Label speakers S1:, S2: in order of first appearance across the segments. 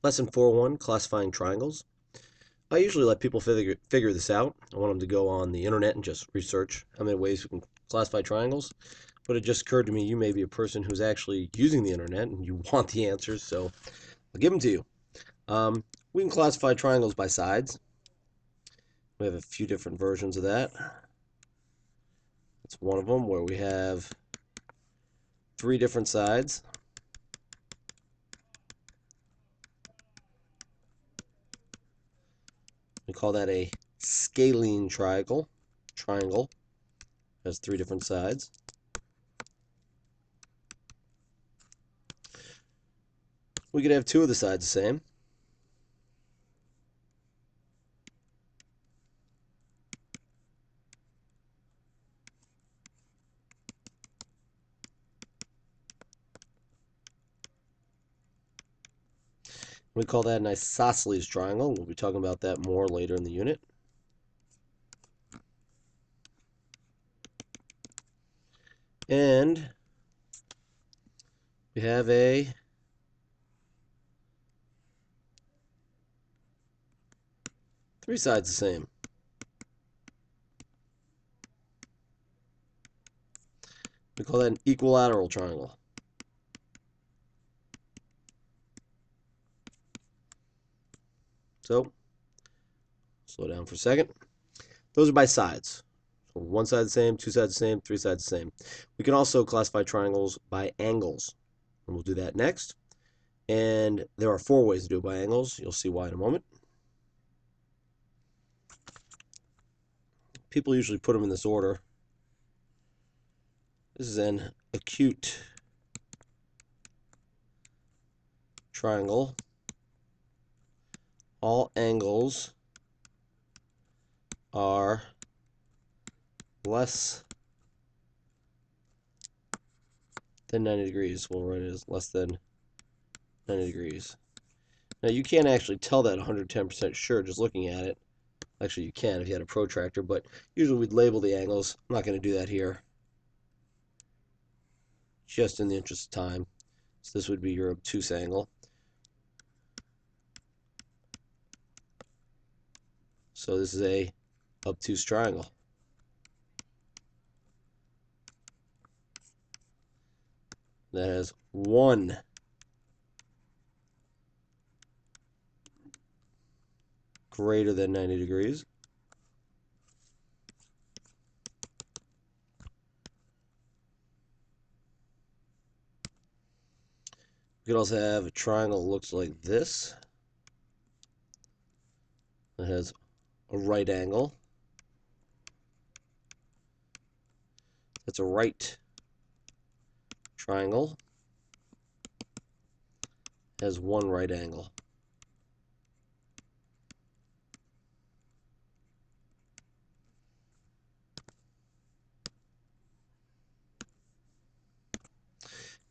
S1: Lesson 4.1, Classifying Triangles. I usually let people figure this out. I want them to go on the internet and just research how many ways we can classify triangles. But it just occurred to me you may be a person who's actually using the internet and you want the answers, so I'll give them to you. We can classify triangles by sides. We have a few different versions of that. That's one of them where we have 3 different sides. We call that a scalene triangle. Triangle has 3 different sides. We could have 2 of the sides the same. We call that an isosceles triangle. We'll be talking about that more later in the unit. And we have a three sides the same. We call that an equilateral triangle. So, slow down for a second. Those are by sides. So 1 side the same, 2 sides the same, 3 sides the same. We can also classify triangles by angles, and we'll do that next. And there are 4 ways to do it by angles. You'll see why in a moment. People usually put them in this order. This is an acute triangle. All angles are less than 90 degrees. We'll write it as less than 90 degrees. Now you can't actually tell that 110% sure just looking at it. Actually, you can if you had a protractor, but usually we'd label the angles. I'm not going to do that here, just in the interest of time. So this would be your obtuse angle. So this is a obtuse triangle. That has 1 greater than 90 degrees. We could also have a triangle that looks like this. It has a right angle. That's a right triangle. It has 1 right angle.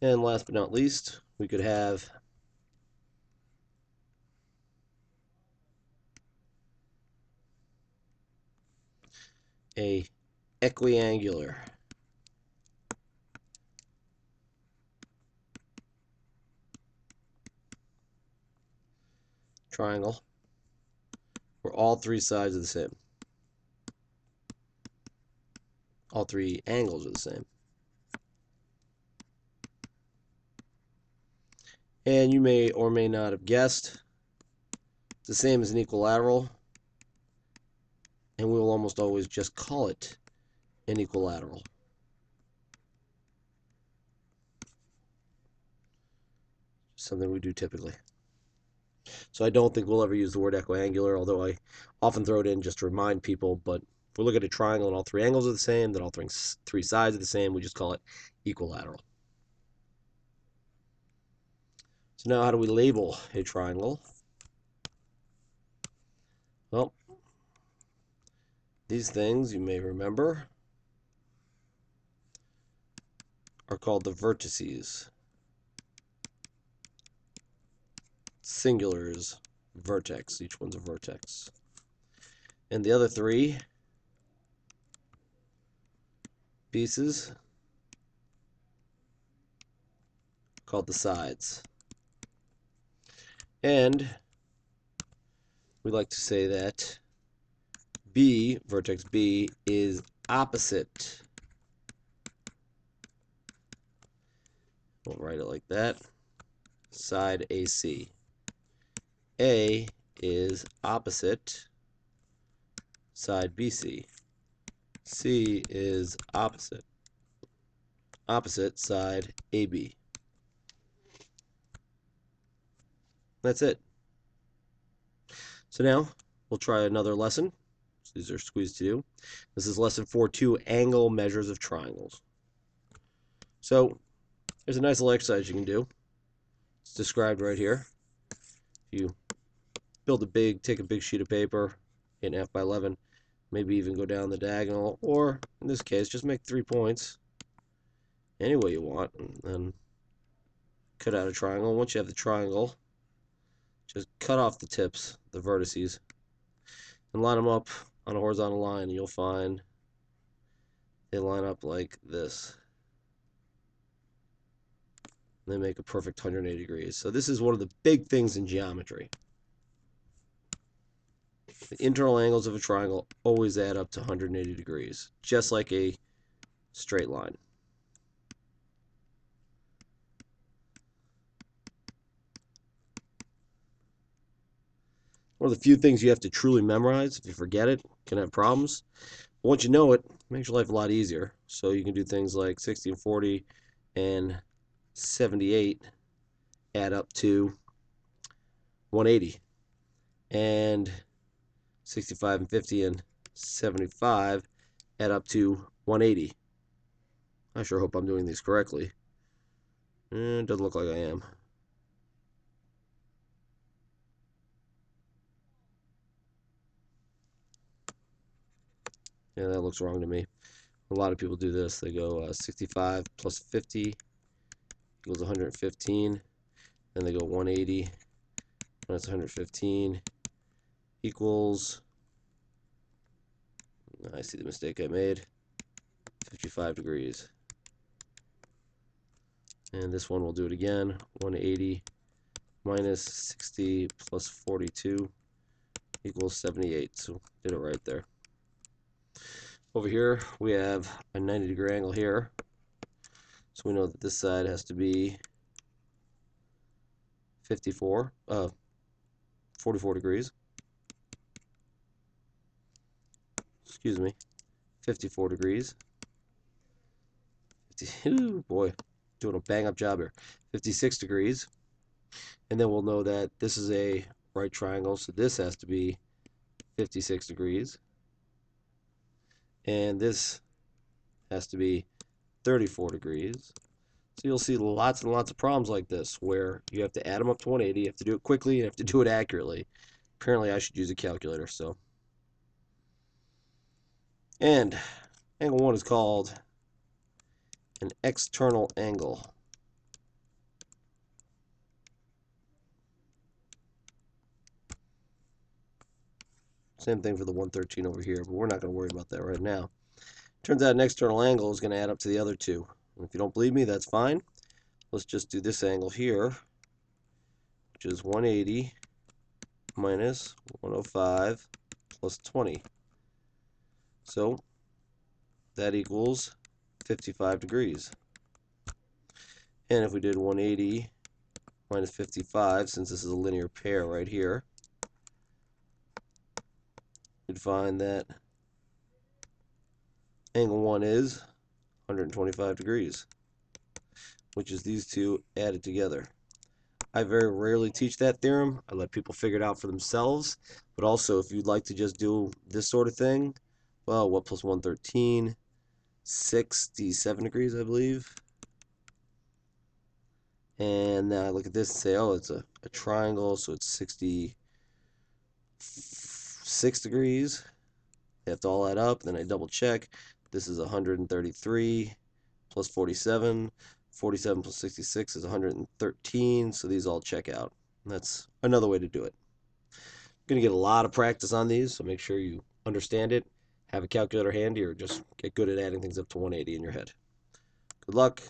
S1: And last but not least, we could have a equiangular triangle where all 3 sides are the same. All 3 angles are the same. And you may or may not have guessed, it's the same as an equilateral, and we will almost always just call it an equilateral. Something we do typically. So I don't think we'll ever use the word equiangular, although I often throw it in just to remind people, but if we look at a triangle and all 3 angles are the same, then all 3 sides are the same, we just call it equilateral. So now how do we label a triangle? Well, these things you may remember are called the vertices. Singular is vertex. Each one's a vertex. And the other 3 pieces called the sides. And we like to say that B, vertex B, is opposite. We'll write it like that. Side AC. A is opposite side BC. C is opposite side AB. That's it. So now we'll try another lesson. So these are squeezed to do. This is lesson 4.2, angle measures of triangles. So there's a nice little exercise you can do. It's described right here. You take a big sheet of paper in F by 11, maybe even go down the diagonal, or in this case, just make 3 points any way you want, and then cut out a triangle. Once you have the triangle, just cut off the tips, the vertices, and line them up on a horizontal line, and you'll find they line up like this. They make a perfect 180 degrees. So this is one of the big things in geometry. The internal angles of a triangle always add up to 180 degrees, just like a straight line. One of the few things you have to truly memorize. If you forget it, you can have problems. But once you know it, it makes your life a lot easier. So you can do things like 60 and 40 and 78 add up to 180. And 65 and 50 and 75 add up to 180. I sure hope I'm doing these correctly. It doesn't look like I am. Yeah, that looks wrong to me. A lot of people do this. They go 65 plus 50 equals 115. Then they go 180 minus 115 equals, I see the mistake I made, 55 degrees. And this one we'll do it again. 180 minus 60 plus 42 equals 78. So did it right there. Over here we have a 90-degree angle here. So we know that this side has to be 44 degrees. Excuse me. 54 degrees. Ooh, boy, doing a bang-up job here. 56 degrees. And then we'll know that this is a right triangle, so this has to be 56 degrees. And this has to be 34 degrees. So you'll see lots and lots of problems like this where you have to add them up to 180, you have to do it quickly, you have to do it accurately. Apparently I should use a calculator, so. And angle 1 is called an external angle. Same thing for the 113 over here, but we're not going to worry about that right now. Turns out an external angle is going to add up to the other two. And if you don't believe me, that's fine. Let's just do this angle here, which is 180 minus 105 plus 20. So that equals 55 degrees. And if we did 180 minus 55, since this is a linear pair right here, we'd find that angle 1 is 125 degrees, which is these two added together. I very rarely teach that theorem. I let people figure it out for themselves. But also, if you'd like to just do this sort of thing, well, what plus 113? 67 degrees, I believe. And now I look at this and say, oh, it's a triangle, so it's 66 degrees. They have to all add up. Then I double check. This is 133 plus 47. 47 plus 66 is 113, so these all check out. That's another way to do it. You're going to get a lot of practice on these, so make sure you understand it, have a calculator handy, or just get good at adding things up to 180 in your head. Good luck.